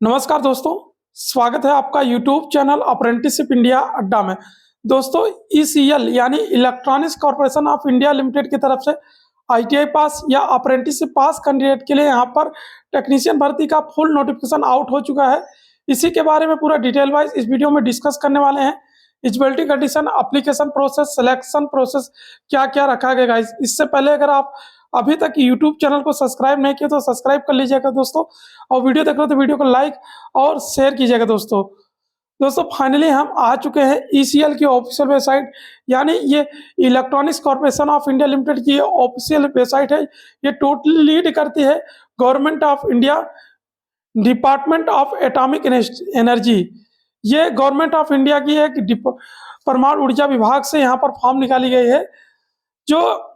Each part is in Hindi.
नमस्कार दोस्तों, स्वागत है आपका यूट्यूब चैनल अप्रेंटिसशिप इंडिया अड्डा में। दोस्तों, ईसीएल यानी electronics corporation of India limited की तरफ से आईटीआई पास या अप्रेंटिसशिप पास कैंडिडेट के लिए यहाँ पर टेक्नीशियन भर्ती का फुल नोटिफिकेशन आउट हो चुका है। इसी के बारे में पूरा डिटेल वाइज इस वीडियो में डिस्कस करने वाले हैं। Eligibility condition, application process, selection process, क्या क्या रखा गया गाइस। इससे पहले अगर आप अभी तक यूट्यूब चैनल को सब्सक्राइब नहीं किया तो सब्सक्राइब कर लीजिएगा दोस्तों, और वीडियो देख रहे हो तो वीडियो को लाइक और शेयर कीजिएगा दोस्तों। फाइनली हम आ चुके हैं ईसीएल की ऑफिशियल वेबसाइट, यानी ये electronics corporation of India limited की ऑफिशियल वेबसाइट है। ये टोटली लीड करती है government of India, department of atomic energy. ये गवर्नमेंट ऑफ इंडिया की एक परमाणु ऊर्जा विभाग से यहाँ पर फॉर्म निकाली गई है। जो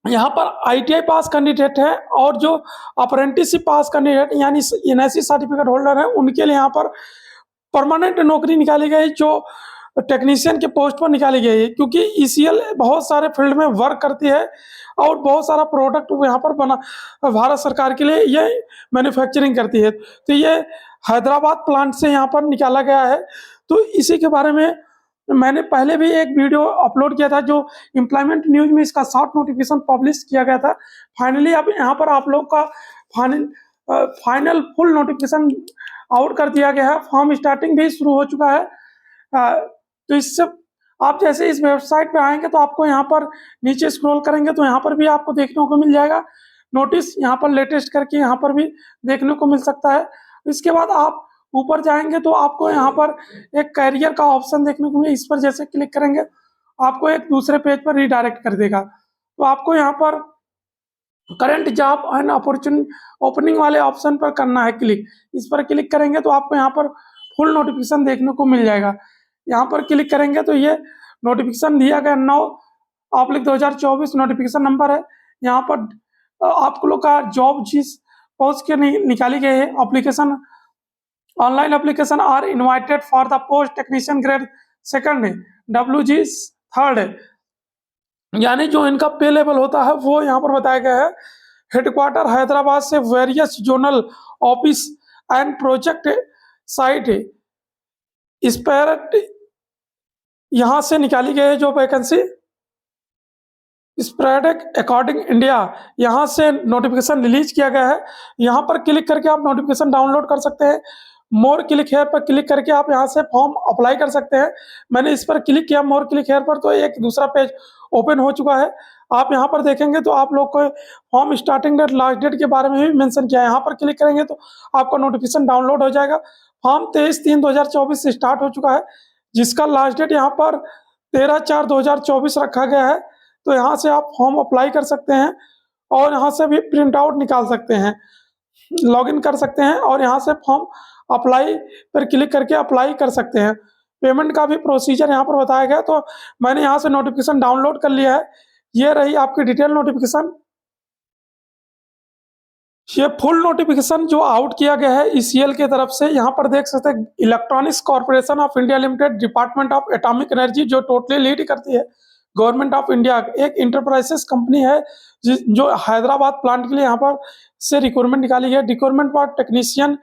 यहाँ पर आईटीआई पास कैंडिडेट है और जो अप्रेंटिसशिप पास कैंडिडेट यानी एनआईसी सर्टिफिकेट होल्डर है, उनके लिए यहाँ पर परमानेंट नौकरी निकाली गई, जो टेक्नीशियन के पोस्ट पर निकाली गई है। क्योंकि ईसीएल बहुत सारे फील्ड में वर्क करती है और बहुत सारा प्रोडक्ट यहाँ पर बना भारत सरकार के लिए ये मैन्युफैक्चरिंग करती है। तो ये हैदराबाद प्लांट से यहाँ पर निकाला गया है। तो इसी के बारे में मैंने पहले भी एक वीडियो अपलोड किया था, जो एम्प्लॉयमेंट न्यूज में इसका शॉर्ट नोटिफिकेशन पब्लिश किया गया था। फाइनली अब यहाँ पर आप लोग का फाइनल फुल नोटिफिकेशन आउट कर दिया गया है। फॉर्म स्टार्टिंग भी शुरू हो चुका है। तो इससे आप जैसे इस वेबसाइट पे आएंगे तो आपको यहाँ पर नीचे स्क्रॉल करेंगे तो यहाँ पर भी आपको देखने को मिल जाएगा नोटिस, यहाँ पर लेटेस्ट करके यहाँ पर भी देखने को मिल सकता है। इसके बाद आप ऊपर जाएंगे तो आपको यहाँ पर एक कैरियर का ऑप्शन देखने को मिले। इस पर जैसे क्लिक करेंगे आपको एक दूसरे पेज पर रिडायरेक्ट कर देगा। तो आपको यहाँ पर current job and opportunity opening वाले ऑप्शन पर करना है क्लिक। इस पर क्लिक करेंगे तो आपको यहाँ पर फुल नोटिफिकेशन देखने को मिल जाएगा। यहाँ पर क्लिक करेंगे तो ये नोटिफिकेशन दिया गया 9/2024 नोटिफिकेशन नंबर है। यहाँ पर आप लोग का जॉब जिस पोस्ट के निकाली गई है, application online application are invited for the post technician grade second WG 3rd, यानी जो इनका पे लेवल होता है वो यहाँ पर बताया गया है। हेडक्वार्टर हैदराबाद से various zonal office and project site separate यहाँ से निकाली गई है। जो वैकेंसी स्प्रेड अकॉर्डिंग इंडिया, यहाँ से नोटिफिकेशन रिलीज किया गया है। यहाँ पर क्लिक करके आप नोटिफिकेशन डाउनलोड कर सकते हैं। मोर क्लिक हेयर पर क्लिक करके आप यहाँ से फॉर्म अप्लाई कर सकते हैं। मैंने इस पर क्लिक किया मोर क्लिक हेयर पर, तो एक दूसरा पेज ओपन हो चुका है। आप यहाँ पर देखेंगे तो आप लोग को form starting date last date के बारे में भी मेंशन किया है। यहाँ पर क्लिक करेंगे तो आपका नोटिफिकेशन डाउनलोड हो जाएगा। फॉर्म 23/3/2024 से स्टार्ट हो चुका है, जिसका लास्ट डेट यहाँ पर 13/4/2024 रखा गया है। तो यहाँ से आप फॉर्म अप्लाई कर सकते हैं और यहाँ से भी प्रिंट आउट निकाल सकते हैं, लॉगिन कर सकते हैं और यहाँ से फॉर्म अप्लाई पर क्लिक करके अप्लाई कर सकते हैं। पेमेंट का भी प्रोसीजर यहाँ पर बताया गया। तो मैंने यहाँ से नोटिफिकेशन डाउनलोड कर लिया है। ये रही आपकी डिटेल नोटिफिकेशन। ये फुल नोटिफिकेशन जो आउट किया गया है ईसीएल के तरफ से, यहाँ पर देख सकते हैं electronics corporation of India limited, department of atomic energy, जो टोटली लीड करती है गवर्नमेंट ऑफ इंडिया। एक इंटरप्राइजेस कंपनी है जो हैदराबाद प्लांट के लिए यहाँ पर से रिक्वायरमेंट निकाली है। Requirement for technician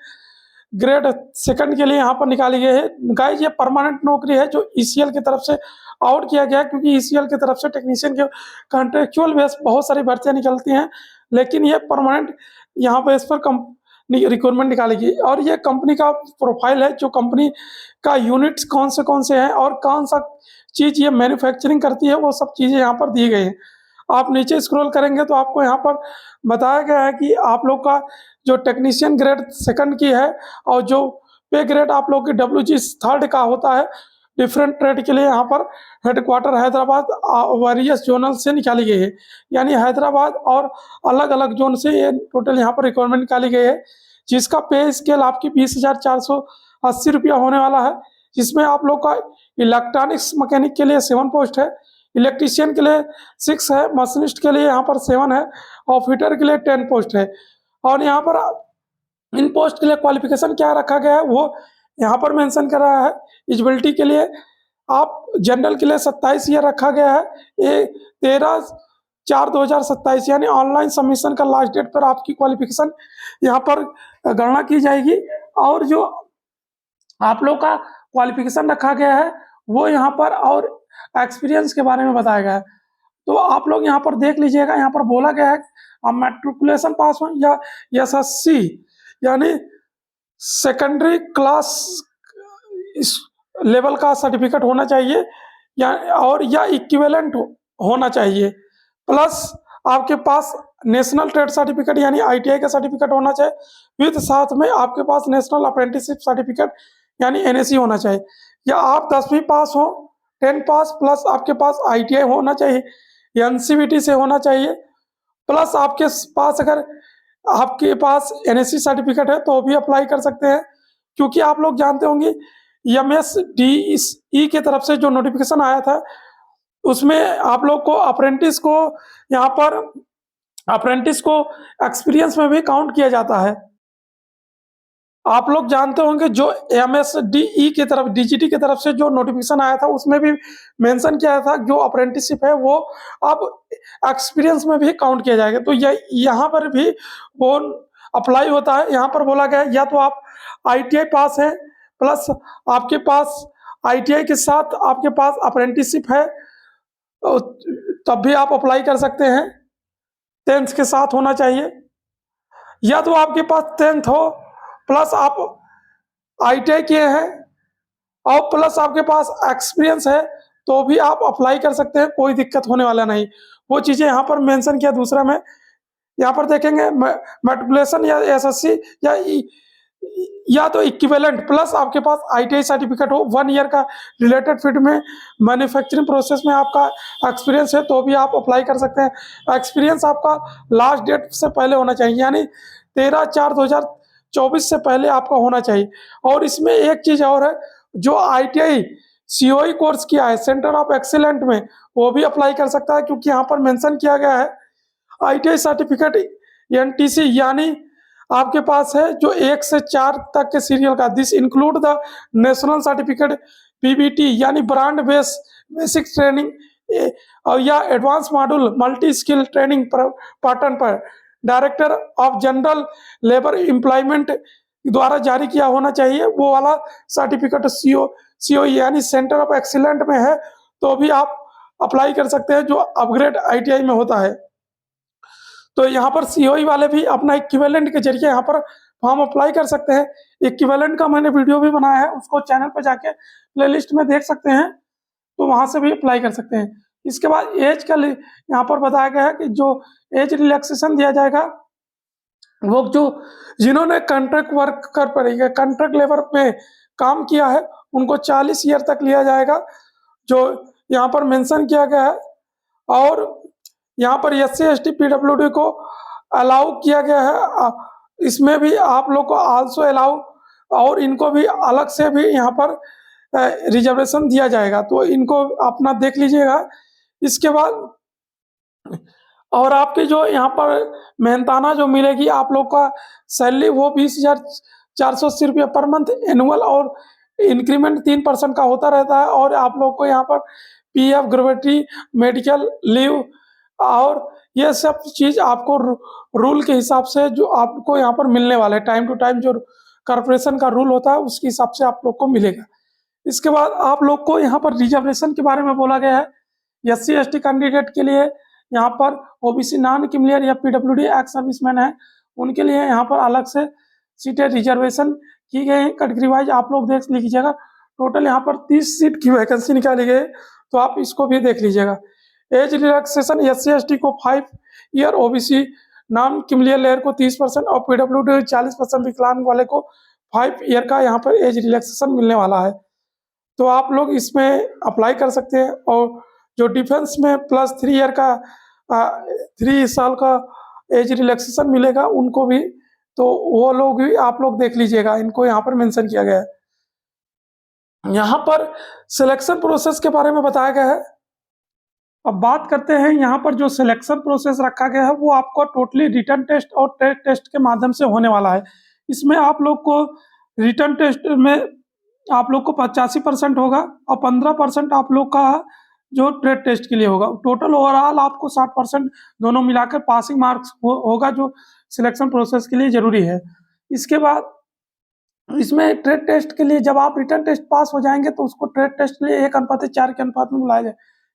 grade second के लिए यहाँ पर निकाली गई है। गाइस, ये परमानेंट नौकरी है जो ईसीएल की तरफ से आउट किया गया है, क्योंकि ईसीएल की तरफ से टेक्नीशियन के कॉन्ट्रेक्चुअल बेस बहुत सारी भर्तियां निकलती हैं, लेकिन ये परमानेंट यहाँ पर इस पर रिक्वायरमेंट निकालेगी। और ये कंपनी का प्रोफाइल है, जो कंपनी का यूनिट्स कौन से हैं और कौन सा चीज़ ये मैन्युफैक्चरिंग करती है, वो सब चीज़ें यहाँ पर दी गई हैं। आप नीचे स्क्रॉल करेंगे तो आपको यहाँ पर बताया गया है कि आप लोग का जो टेक्नीशियन ग्रेड सेकंड की है और जो पे ग्रेड आप लोग की WG 3rd का होता है, डिफरेंट ट्रेड के लिए यहाँ पर हेडक्वार्टर हैदराबाद वेरियस जोनल से निकाली गई है। यानी हैदराबाद और अलग अलग जोन से ये टोटल यहाँ पर रिक्वायरमेंट निकाली गई है, जिसका पे स्केल आपकी 20,480 रुपया होने वाला है। जिसमें आप लोग का इलेक्ट्रॉनिक्स मैकेनिक के लिए 7 पोस्ट है, इलेक्ट्रीशियन के लिए 6 है, मशीनिस्ट के लिए यहाँ पर 7 है और फिटर के लिए 10 पोस्ट है। और यहाँ पर इन पोस्ट के लिए क्वालिफिकेशन क्या रखा गया है वो यहाँ पर मेंशन कर रहा है। एलिजिबिलिटी के लिए आप जनरल के लिए 27 ईयर रखा गया है। ये 13/4/2027 यानी ऑनलाइन सबमिशन का लास्ट डेट पर आपकी क्वालिफिकेशन यहाँ पर गणना की जाएगी और जो आप लोग का क्वालिफिकेशन रखा गया है वो यहाँ पर, और एक्सपीरियंस के बारे में बताया गया है। तो आप लोग यहाँ पर देख लीजिएगा, यहाँ पर बोला गया है आप मैट्रिकुलेशन पास हो या एसएससी यानी सेकेंडरी क्लास इस लेवल का सर्टिफिकेट होना चाहिए, या इक्विवेलेंट होना चाहिए, प्लस आपके पास नेशनल ट्रेड सर्टिफिकेट यानी आईटीआई का सर्टिफिकेट होना चाहिए, विद साथ में आपके पास नेशनल अप्रेंटिसशिप सर्टिफिकेट यानी एनएससी होना चाहिए, या आप 10वीं पास हो, 10 पास प्लस आपके पास आईटीआई होना चाहिए, एनसीवीटी से होना चाहिए, प्लस आपके पास अगर आपके पास एनएससी सर्टिफिकेट है तो भी अप्लाई कर सकते हैं। क्योंकि आप लोग जानते होंगे एमएसडीई की तरफ से जो नोटिफिकेशन आया था उसमें आप लोग को अप्रेंटिस को यहाँ पर अप्रेंटिस को एक्सपीरियंस में भी काउंट किया जाता है। आप लोग जानते होंगे जो एमएसडीई की तरफ डीजीटी की तरफ से जो नोटिफिकेशन आया था उसमें भी मेंशन किया था जो अप्रेंटिसशिप है वो अब एक्सपीरियंस में भी काउंट किया जाएगा। तो यहाँ पर भी वो अप्लाई होता है। यहाँ पर बोला गया या तो आप आईटीआई पास है प्लस आपके पास आईटीआई के साथ आपके पास अप्रेंटिसशिप है तब भी आप अप्लाई कर सकते हैं, 10th के साथ होना चाहिए, या तो आपके पास 10th हो प्लस आप आईटीआई किए हैं और प्लस आपके पास एक्सपीरियंस है तो भी आप अप्लाई कर सकते हैं, कोई दिक्कत होने वाला नहीं। वो चीज़ें यहाँ पर मेंशन किया। दूसरा में यहाँ पर देखेंगे मैट्रिकुलेशन या एसएससी या तो इक्विवेलेंट प्लस आपके पास आईटीआई सर्टिफिकेट हो, 1 ईयर का रिलेटेड फील्ड में मैन्युफैक्चरिंग प्रोसेस में आपका एक्सपीरियंस है तो भी आप अप्लाई कर सकते हैं। एक्सपीरियंस आपका लास्ट डेट से पहले होना चाहिए यानी 13/4/2024 से पहले आपका होना चाहिए। और इसमें एक चीज़ और है, जो आईटीआई सीओई कोर्स किया है सेंटर ऑफ एक्सीलेंट में वो भी अप्लाई कर सकता है, क्योंकि यहाँ पर मेंशन किया गया है आईटीआई सर्टिफिकेट एनटीसी यानी आपके पास है जो 1 से 4 तक के सीरियल का। This include the national certificate PBT यानी ब्रांड बेसिक ट्रेनिंग या advance module multi skill training pattern पर director of general labour employment द्वारा जारी किया होना चाहिए। वो वाला सर्टिफिकेट सीओ यानी सेंटर ऑफ एक्सीलेंट में है तो भी आप अप्लाई कर सकते हैं, जो अपग्रेड आईटीआई में होता है। तो यहाँ पर सीओई वाले भी अपना इक्विवेलेंट के जरिए यहाँ पर फॉर्म अप्लाई कर सकते हैं। इक्विवेलेंट का मैंने वीडियो भी बनाया है, उसको चैनल पर जाके प्लेलिस्ट में देख सकते हैं, तो वहाँ से भी अप्लाई कर सकते हैं। इसके बाद एज का यहाँ पर बताया गया है कि जो एज रिलैक्सेशन दिया जाएगा वो जो जिन्होंने कॉन्ट्रैक्ट वर्कर पर कॉन्ट्रैक्ट लेबर में काम किया है उनको 40 ईयर तक लिया जाएगा, जो यहाँ पर मेंशन किया गया है। और यहाँ पर SC/ST PWD को अलाउ किया गया है, इसमें भी आप लोग को आल्सो अलाउ, और इनको भी अलग से भी यहाँ पर रिजर्वेशन दिया जाएगा, तो इनको अपना देख लीजिएगा। इसके बाद और आपके जो यहाँ पर मेहनताना जो मिलेगी आप लोग का सैलरी वो 20,480 रुपये पर मंथ एनुअल, और इंक्रीमेंट 3% का होता रहता है। और आप लोग को यहाँ पर PF ग्रेविटी मेडिकल लीव और ये सब चीज़ आपको रूल के हिसाब से जो आपको यहाँ पर मिलने वाला है, टाइम टू टाइम जो कॉर्पोरेशन का रूल होता है उसके हिसाब से आप लोग को मिलेगा। इसके बाद आप लोग को यहाँ पर रिजर्वेशन के बारे में बोला गया है। SC/ST कैंडिडेट के लिए यहाँ पर OBC नॉन क्रीमिलियर या PWD एक्स सर्विसमैन है उनके लिए यहाँ पर अलग से सीटें रिजर्वेशन की गई है कैटेगरी वाइज। आप लोग देख लीजिएगा, टोटल यहाँ पर 30 सीट की वैकेंसी निकाली गई है, तो आप इसको भी देख लीजिएगा। एज रिलैक्सेशन SC/ST को 5 year, OBC non creamy layer layer को 30% और PWD 40%, विकलांग वाले को 5 ईयर का यहाँ पर एज रिलैक्सेशन मिलने वाला है, तो आप लोग इसमें अप्लाई कर सकते हैं। और जो डिफेंस में प्लस 3 ईयर का 3 साल का एज रिलैक्सेशन मिलेगा उनको भी, तो वो लोग भी आप लोग देख लीजिएगा, इनको यहाँ पर मेंशन किया गया है। यहाँ पर सिलेक्शन प्रोसेस के बारे में बताया गया है। अब बात करते हैं यहाँ पर जो सिलेक्शन प्रोसेस रखा गया है वो आपको टोटली रिटन टेस्ट और ट्रेड टेस्ट के माध्यम से होने वाला है। इसमें आप लोग को रिटन टेस्ट में आप लोग को 85% होगा और 15% आप लोग का जो ट्रेड टेस्ट के लिए होगा। टोटल ओवरऑल आपको 60% दोनों मिलाकर पासिंग मार्क्स होगा, जो सिलेक्शन प्रोसेस के लिए जरूरी है। इसके बाद इसमें ट्रेड टेस्ट के लिए जब आप रिटर्न टेस्ट पास हो जाएंगे तो उसको ट्रेड टेस्ट के लिए 1:4 के अनुपात में बुलाया जाए,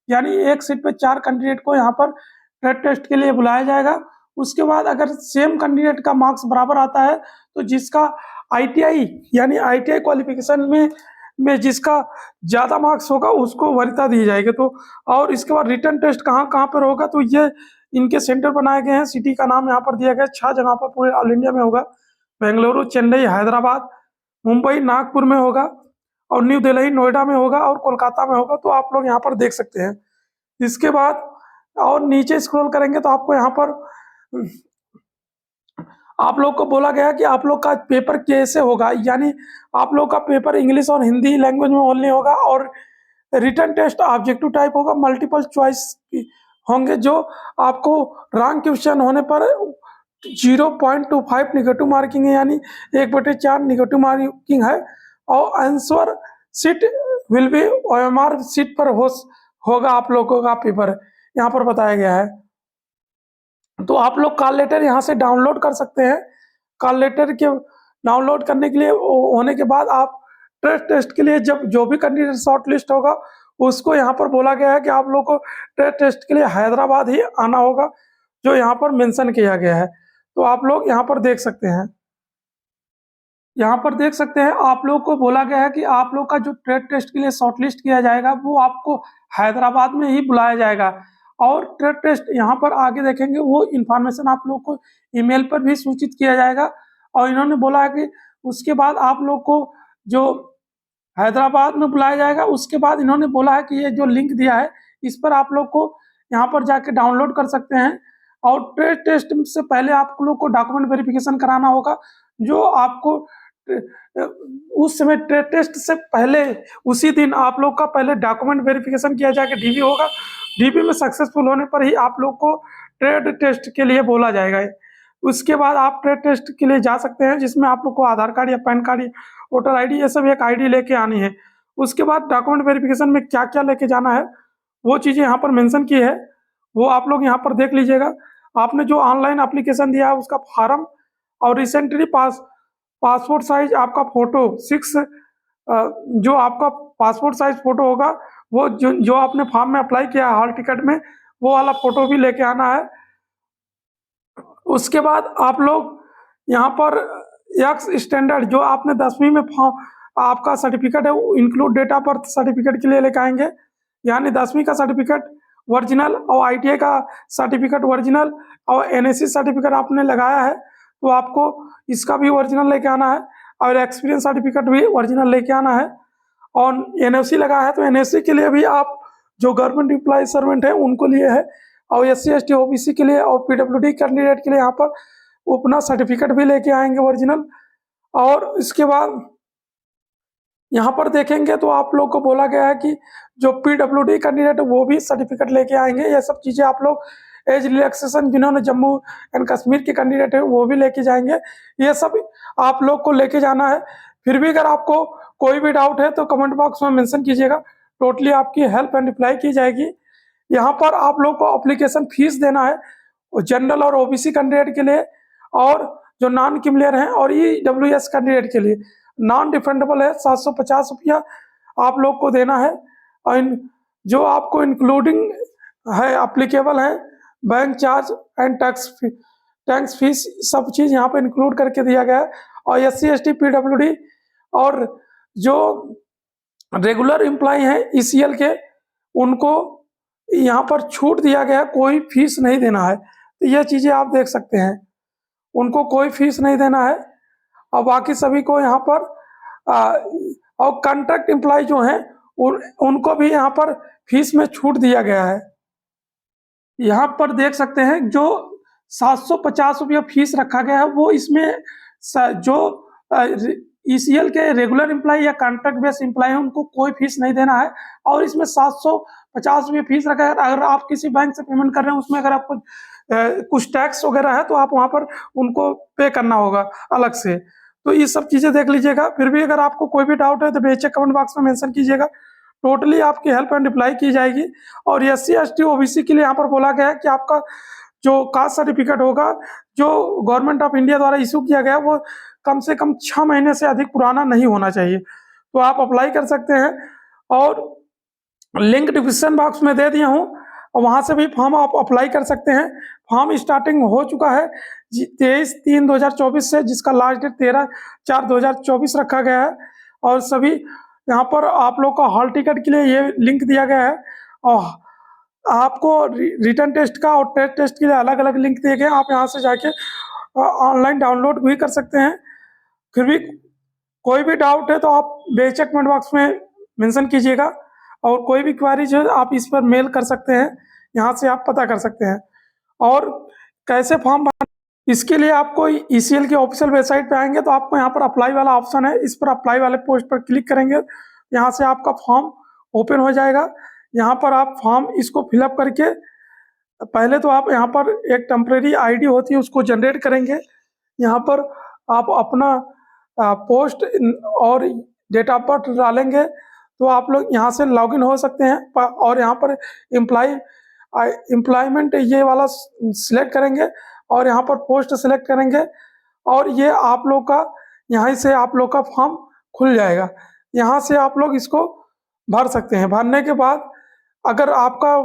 यानी एक सीट पे 4 कैंडिडेट को यहाँ पर ट्रेड टेस्ट के लिए बुलाया जाएगा। उसके बाद अगर सेम कैंडिडेट का मार्क्स बराबर आता है तो जिसका आईटीआई यानी आईटीआई क्वालिफिकेशन में जिसका ज़्यादा मार्क्स होगा उसको वरीयता दी जाएगी। तो और इसके बाद रिटर्न टेस्ट कहाँ कहाँ पर होगा, तो ये इनके सेंटर बनाए गए हैं, सिटी का नाम यहाँ पर दिया गया है, 6 जगह पर पूरे ऑल इंडिया में होगा। बेंगलुरु, चेन्नई, हैदराबाद, मुंबई, नागपुर में होगा और न्यू दिल्ली, नोएडा में होगा और कोलकाता में होगा। तो आप लोग यहाँ पर देख सकते हैं। इसके बाद और नीचे स्क्रॉल करेंगे तो आपको यहाँ पर आप लोग को बोला गया कि आप लोग का पेपर कैसे होगा, यानी आप लोग का पेपर इंग्लिश और हिंदी लैंग्वेज में ओनली होगा और रिटर्न टेस्ट ऑब्जेक्टिव टाइप होगा, मल्टीपल चॉइस होंगे जो आपको रॉन्ग क्वेश्चन होने पर 0.25 निगेटिव मार्किंग है, यानी 1/4 निगेटिव मार्किंग है। और answer sheet will be OMR sheet पर होगा आप लोगों का पेपर, यहाँ पर बताया गया है। तो आप लोग कॉल लेटर यहाँ से डाउनलोड कर सकते हैं। कॉल लेटर के डाउनलोड करने के लिए होने के बाद आप ट्रेड टेस्ट के लिए जब जो भी कैंडिडेट शॉर्ट लिस्ट होगा उसको यहाँ पर बोला गया है कि आप लोग को ट्रेड टेस्ट के लिए हैदराबाद ही आना होगा, जो यहाँ पर मेंशन किया गया है। तो आप लोग यहाँ पर देख सकते हैं, यहाँ पर देख सकते हैं आप लोग को बोला गया है कि आप लोग का जो ट्रेड टेस्ट के लिए शॉर्टलिस्ट किया जाएगा वो आपको हैदराबाद में ही बुलाया जाएगा। और ट्रेड टेस्ट यहाँ पर आगे देखेंगे वो इन्फॉर्मेशन आप लोग को ईमेल पर भी सूचित किया जाएगा। और इन्होंने बोला है कि उसके बाद आप लोग को जो हैदराबाद में बुलाया जाएगा, उसके बाद इन्होंने बोला है कि ये जो लिंक दिया है इस पर आप लोग को यहाँ पर जाके डाउनलोड कर सकते हैं। और ट्रेड टेस्ट से पहले आप लोग को डॉक्यूमेंट वेरिफिकेशन कराना होगा, जो आपको उस समय ट्रेड टेस्ट से पहले उसी दिन आप लोग का पहले डॉक्यूमेंट वेरिफिकेशन किया जाएगा, डीबी होगा। डीबी में सक्सेसफुल होने पर ही आप लोग को ट्रेड टेस्ट के लिए बोला जाएगा। उसके बाद आप ट्रेड टेस्ट के लिए जा सकते हैं, जिसमें आप लोग को आधार कार्ड या पैन कार्ड या वोटर आईडी ये सब एक आईडी लेके आनी है। उसके बाद डॉक्यूमेंट वेरिफिकेशन में क्या क्या लेके जाना है वो चीज़ें यहाँ पर मेंशन की है, वो आप लोग यहाँ पर देख लीजिएगा। आपने जो ऑनलाइन एप्लीकेशन दिया है उसका फॉर्म और रिसेंटली पासपोर्ट साइज आपका फोटो 6 जो आपका पासपोर्ट साइज फोटो होगा वो जो आपने फॉर्म में अप्लाई किया है हॉल टिकट में, वो वाला फोटो भी लेके आना है। उसके बाद आप लोग यहाँ पर एक्स स्टैंडर्ड जो आपने 10वीं में आपका सर्टिफिकेट है वो include date of birth certificate के लिए लेके आएंगे, यानी 10वीं का सर्टिफिकेट ओरिजिनल और आईटीआई का सर्टिफिकेट ओरिजिनल और एनएससी सर्टिफिकेट आपने लगाया है तो आपको इसका भी ओरिजिनल लेके आना है और एक्सपीरियंस सर्टिफिकेट भी ओरिजिनल लेके आना है। और एनओसी लगा है तो एनओसी के लिए भी आप जो गवर्नमेंट एम्प्लॉय सर्वेंट है उनको लिए है, और SC ST OBC के लिए और PWD कैंडिडेट के लिए यहाँ पर अपना सर्टिफिकेट भी लेके आएंगे ओरिजिनल। और इसके बाद यहाँ पर देखेंगे तो आप लोग को बोला गया है कि जो PWD कैंडिडेट है वो भी सर्टिफिकेट लेके आएंगे। ये सब चीज़ें आप लोग एज रिलैक्सेशन जिन्होंने जम्मू एंड कश्मीर के कैंडिडेट है वो भी लेके जाएंगे, ये सब आप लोग को लेके जाना है। फिर भी अगर आपको कोई भी डाउट है तो कमेंट बॉक्स में मेंशन कीजिएगा, टोटली आपकी हेल्प एंड रिप्लाई की जाएगी। यहाँ पर आप लोग को एप्लीकेशन फीस देना है जनरल और OBC कैंडिडेट के लिए, और जो नॉन क्रिमिनल हैं और EWS कैंडिडेट के लिए नॉन रिफंडेबल है 750 रुपया आप लोग को देना है। और जो आपको इंक्लूडिंग है अप्लीकेबल है bank charge and tax fees, सब चीज़ यहाँ पर इंक्लूड करके दिया गया है। और SC ST PWD और जो रेगुलर एम्प्लॉय हैं ECL के उनको यहाँ पर छूट दिया गया है, कोई फीस नहीं देना है। तो ये चीज़ें आप देख सकते हैं, उनको कोई फीस नहीं देना है। और बाकी सभी को यहाँ पर और कॉन्ट्रैक्ट एम्प्लॉय जो हैं उनको भी यहाँ पर फीस में छूट दिया गया है। यहाँ पर देख सकते हैं जो 750 रुपया फीस रखा गया है वो इसमें जो ECL के रेगुलर एम्प्लॉय या कॉन्ट्रैक्ट बेस एम्प्लॉय हैं उनको कोई फीस नहीं देना है। और इसमें 750 रुपये फीस रखा है। अगर आप किसी बैंक से पेमेंट कर रहे हैं उसमें अगर आपको कुछ टैक्स वगैरह है तो आप वहाँ पर उनको पे करना होगा अलग से। तो ये सब चीज़ें देख लीजिएगा। फिर भी अगर आपको कोई भी डाउट है तो बेशक कमेंट बॉक्स में मेंशन कीजिएगा, टोटली आपकी हेल्प एंड रिप्लाई की जाएगी। और SC ST OBC के लिए यहाँ पर बोला गया है कि आपका जो कास्ट सर्टिफिकेट होगा जो गवर्नमेंट ऑफ इंडिया द्वारा इशू किया गया वो कम से कम 6 महीने से अधिक पुराना नहीं होना चाहिए। तो आप अप्लाई कर सकते हैं और लिंक डिस्क्रिप्शन बॉक्स में दे दिया हूँ और वहाँ से भी फॉर्म आप अप्लाई कर सकते हैं। फॉर्म स्टार्टिंग हो चुका है 23/3/2024 से, जिसका लास्ट डेट 13/4/2024 रखा गया है। और सभी यहाँ पर आप लोग का हॉल टिकट के लिए ये लिंक दिया गया है और आपको रिटन टेस्ट का और टेस्ट टेस्ट के लिए अलग अलग लिंक दिए गए हैं। आप यहाँ से जाके ऑनलाइन डाउनलोड भी कर सकते हैं। फिर भी कोई भी डाउट है तो आप बेशक कमेंट बॉक्स में मेंशन कीजिएगा और कोई भी क्वेरीज है आप इस पर मेल कर सकते हैं, यहाँ से आप पता कर सकते हैं। और कैसे फॉर्म भरना, इसके लिए आपको ईसीएल की ऑफिशियल वेबसाइट पे आएंगे तो आपको यहाँ पर अप्लाई वाला ऑप्शन है, इस पर अप्लाई वाले पोस्ट पर क्लिक करेंगे, यहाँ से आपका फॉर्म ओपन हो जाएगा। यहाँ पर आप फॉर्म इसको फिलअप करके पहले तो आप यहाँ पर एक टेम्परेरी आईडी होती है उसको जनरेट करेंगे। यहाँ पर आप अपना पोस्ट और डेट ऑफ बर्थ डालेंगे तो आप लोग यहाँ से लॉगिन हो सकते हैं। और यहाँ पर एम्प्लॉयमेंट ये वाला सिलेक्ट करेंगे और यहाँ पर पोस्ट सिलेक्ट करेंगे और ये आप लोग का यहाँ से आप लोग का फॉर्म खुल जाएगा। यहाँ से आप लोग इसको भर सकते हैं। भरने के बाद अगर आपका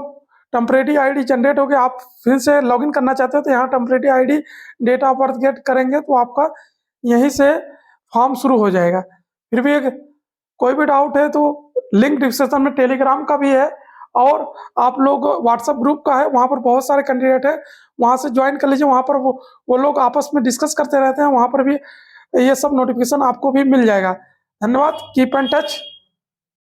टेम्परेरी आईडी जनरेट हो गया, आप फिर से लॉगिन करना चाहते हो तो यहाँ temporary ID date of birth get करेंगे तो आपका यहीं से फॉर्म शुरू हो जाएगा। फिर भी कोई भी डाउट है तो लिंक डिस्क्रिप्शन में टेलीग्राम का भी है और आप लोग व्हाट्सएप ग्रुप का है, वहाँ पर बहुत सारे कैंडिडेट है, वहाँ से ज्वाइन कर लीजिए। वहाँ पर वो लोग आपस में डिस्कस करते रहते हैं, वहाँ पर भी ये सब नोटिफिकेशन आपको भी मिल जाएगा। धन्यवाद, कीप इन टच।